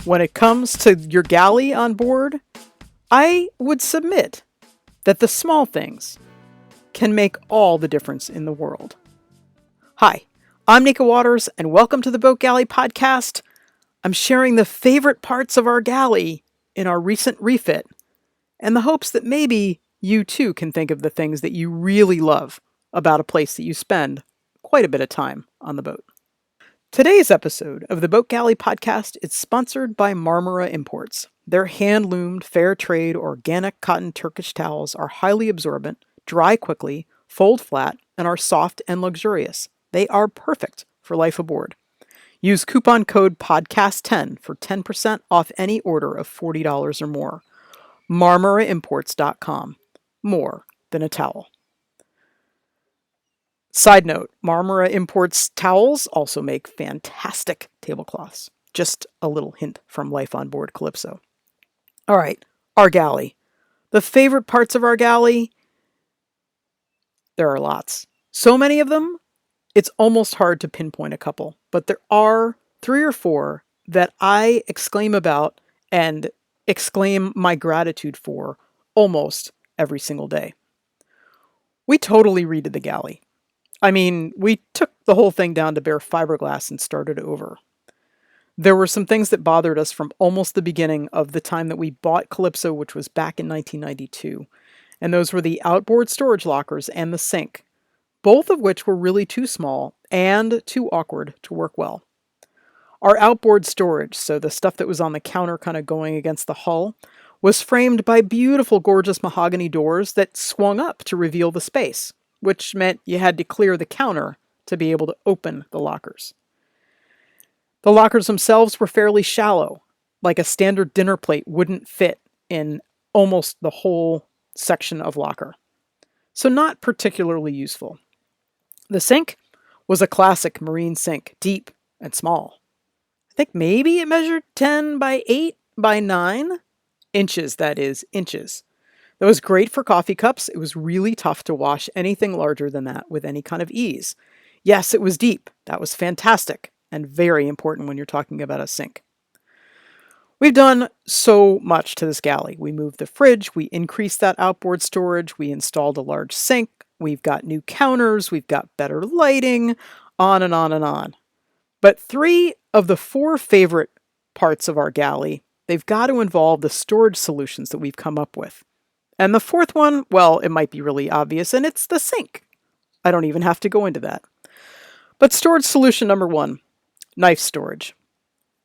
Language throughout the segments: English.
When it comes to your galley on board, I would submit that the small things can make all the difference in the world. Hi, I'm Nika Waters, and welcome to the Boat Galley podcast. I'm sharing the favorite parts of our galley in our recent refit, and the hopes that maybe you too can think of the things that you really love about a place that you spend quite a bit of time on the boat. Today's episode of the Boat Galley podcast is sponsored by Marmara Imports. Their hand-loomed, fair trade, organic cotton Turkish towels are highly absorbent, dry quickly, fold flat, and are soft and luxurious. They are perfect for life aboard. Use coupon code PODCAST10 for 10% off any order of $40 or more. MarmaraImports.com. More than a towel. Side note, Marmara Imports towels also make fantastic tablecloths. Just a little hint from life on board Calypso. All right, our galley. The favorite parts of our galley? There are lots. So many of them, it's almost hard to pinpoint a couple. But there are 3 or 4 that I exclaim about and exclaim my gratitude for almost every single day. We totally redid the galley. I mean, we took the whole thing down to bare fiberglass and started over. There were some things that bothered us from almost the beginning of the time that we bought Calypso, which was back in 1992. And those were the outboard storage lockers and the sink, both of which were really too small and too awkward to work well. Our outboard storage, so the stuff that was on the counter kind of going against the hull, was framed by beautiful, gorgeous mahogany doors that swung up to reveal the space, which meant you had to clear the counter to be able to open the lockers. The lockers themselves were fairly shallow, like a standard dinner plate wouldn't fit in almost the whole section of locker. So not particularly useful. The sink was a classic marine sink, deep and small. I think maybe it measured 10 by 8 by 9 inches, that is, inches. That was great for coffee cups. It was really tough to wash anything larger than that with any kind of ease. Yes, it was deep. That was fantastic and very important when you're talking about a sink. We've done so much to this galley. We moved the fridge, we increased that outboard storage, we installed a large sink, we've got new counters, we've got better lighting, on and on and on. But 3 of the 4 favorite parts of our galley, they've got to involve the storage solutions that we've come up with. And the 4th one, well, it might be really obvious, and it's the sink. I don't even have to go into that. But storage solution number 1, knife storage.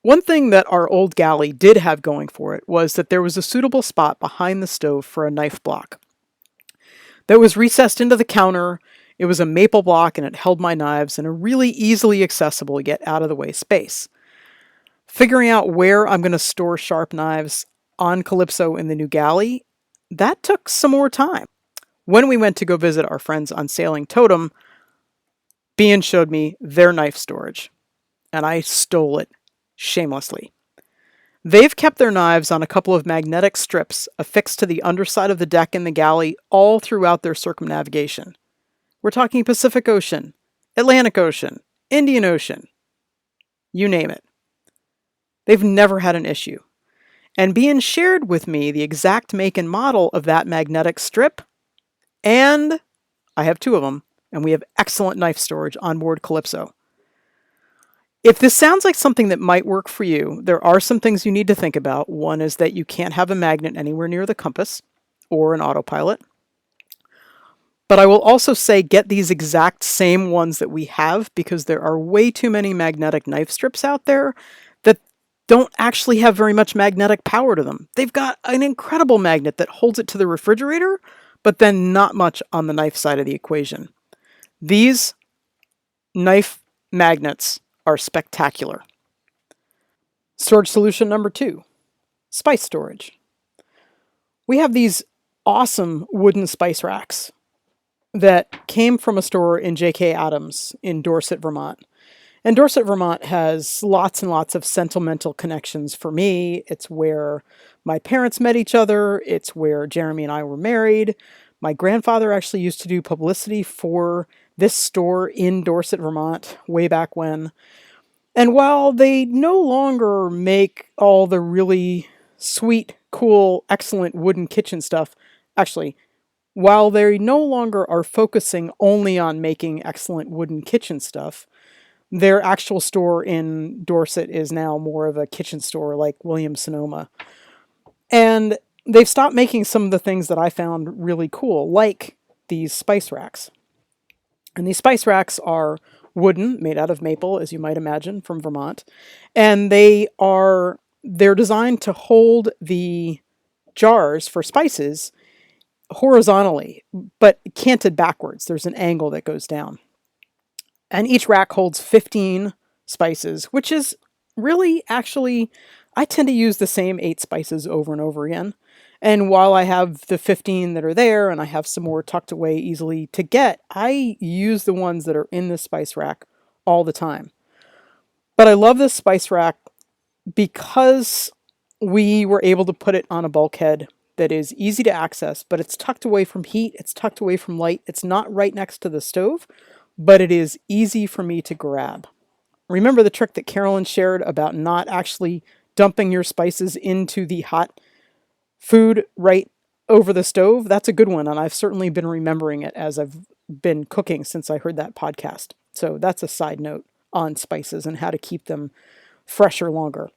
One thing that our old galley did have going for it was that there was a suitable spot behind the stove for a knife block. That was recessed into the counter. It was a maple block and it held my knives in a really easily accessible yet out of the way space. Figuring out where I'm going to store sharp knives on Calypso in the new galley, that took some more time. When we went to go visit our friends on Sailing Totem, Bean showed me their knife storage, and I stole it shamelessly. They've kept their knives on a couple of magnetic strips affixed to the underside of the deck in the galley all throughout their circumnavigation. We're talking Pacific Ocean, Atlantic Ocean, Indian Ocean, you name it. They've never had an issue. And Bean shared with me the exact make and model of that magnetic strip, and I have 2 of them, and we have excellent knife storage on board Calypso. If this sounds like something that might work for you, there are some things you need to think about. One is that you can't have a magnet anywhere near the compass or an autopilot. But I will also say get these exact same ones that we have, because there are way too many magnetic knife strips out there that don't actually have very much magnetic power to them. They've got an incredible magnet that holds it to the refrigerator, but then not much on the knife side of the equation. These knife magnets are spectacular. Storage solution number 2, spice storage. We have these awesome wooden spice racks that came from a store in J.K. Adams in Dorset, Vermont. And Dorset, Vermont has lots and lots of sentimental connections for me. It's where my parents met each other. It's where Jeremy and I were married. My grandfather actually used to do publicity for this store in Dorset, Vermont, way back when. And while they no longer make all the really sweet, cool, excellent wooden kitchen stuff, actually, while they no longer are focusing only on making excellent wooden kitchen stuff, their actual store in Dorset is now more of a kitchen store like Williams Sonoma. And they've stopped making some of the things that I found really cool, like these spice racks. And these spice racks are wooden, made out of maple, as you might imagine, from Vermont. And they're designed to hold the jars for spices horizontally, but canted backwards. There's an angle that goes down. And each rack holds 15 spices, which is really actually, I tend to use the same 8 spices over and over again. And while I have the 15 that are there and I have some more tucked away easily to get, I use the ones that are in the spice rack all the time. But I love this spice rack because we were able to put it on a bulkhead that is easy to access, but it's tucked away from heat, it's tucked away from light, it's not right next to the stove, but it is easy for me to grab. Remember the trick that Carolyn shared about not actually dumping your spices into the hot food right over the stove? That's a good one, and I've certainly been remembering it as I've been cooking since I heard that podcast. So that's a side note on spices and how to keep them fresher longer.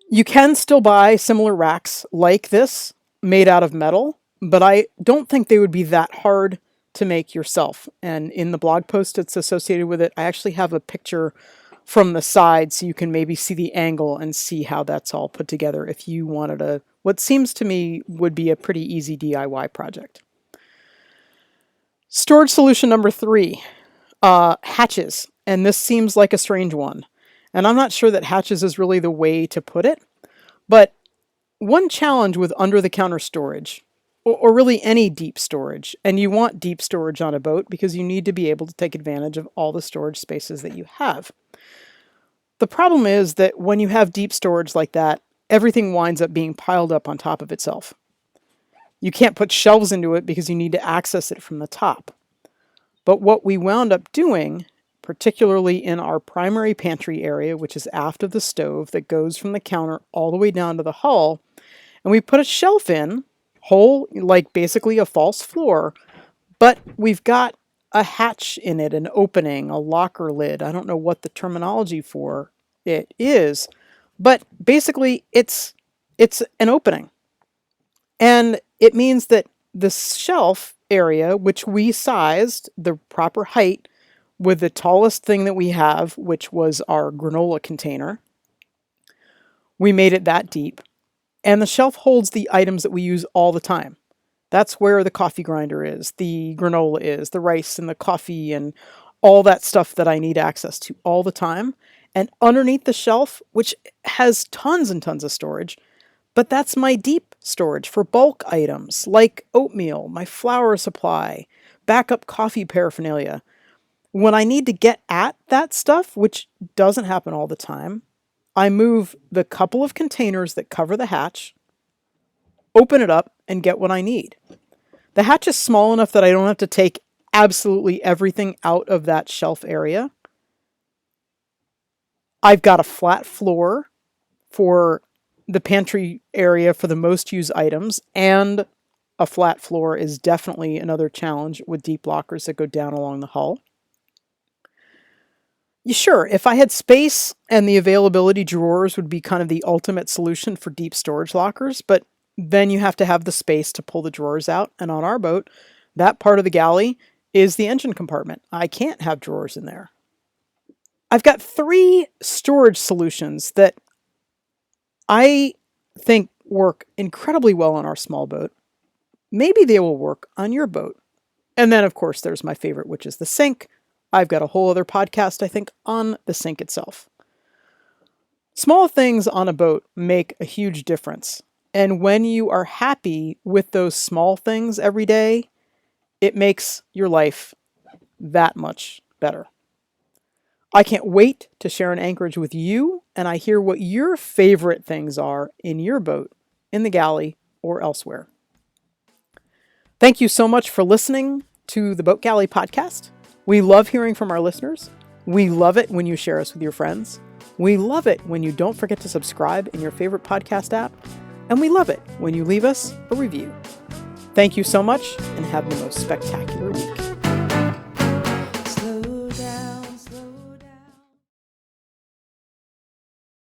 You can still buy similar racks like this made out of metal, but I don't think they would be that hard to make yourself. And in the blog post that's associated with it, I actually have a picture from the side so you can maybe see the angle and see how that's all put together if you wanted what seems to me would be a pretty easy DIY project. Storage solution number 3, hatches. And this seems like a strange one. And I'm not sure that hatches is really the way to put it. But one challenge with under-the-counter storage, or really any deep storage, and you want deep storage on a boat because you need to be able to take advantage of all the storage spaces that you have. The problem is that when you have deep storage like that, everything winds up being piled up on top of itself. You can't put shelves into it because you need to access it from the top. But what we wound up doing, particularly in our primary pantry area, which is aft of the stove that goes from the counter all the way down to the hull, and we put a shelf in, whole, like basically a false floor, but we've got a hatch in it, an opening, a locker lid. I don't know what the terminology for it is, but basically it's an opening. And it means that the shelf area, which we sized the proper height with the tallest thing that we have, which was our granola container, we made it that deep. And the shelf holds the items that we use all the time. That's where the coffee grinder is, the granola is, the rice and the coffee and all that stuff that I need access to all the time. And underneath the shelf, which has tons and tons of storage, but that's my deep storage for bulk items like oatmeal, my flour supply, backup coffee paraphernalia. When I need to get at that stuff, which doesn't happen all the time, I move the couple of containers that cover the hatch, open it up, and get what I need. The hatch is small enough that I don't have to take absolutely everything out of that shelf area. I've got a flat floor for the pantry area for the most used items, and a flat floor is definitely another challenge with deep lockers that go down along the hull. Sure, if I had space and the availability, drawers would be kind of the ultimate solution for deep storage lockers, but then you have to have the space to pull the drawers out, and on our boat, that part of the galley is the engine compartment. I can't have drawers in there. I've got 3 storage solutions that I think work incredibly well on our small boat. Maybe they will work on your boat. And then, of course, there's my favorite, which is the sink. I've got a whole other podcast, I think, on the sink itself. Small things on a boat make a huge difference. And when you are happy with those small things every day, it makes your life that much better. I can't wait to share an anchorage with you, and I hear what your favorite things are in your boat, in the galley, or elsewhere. Thank you so much for listening to the Boat Galley podcast. We love hearing from our listeners. We love it when you share us with your friends. We love it when you don't forget to subscribe in your favorite podcast app. And we love it when you leave us a review. Thank you so much and have the most spectacular week.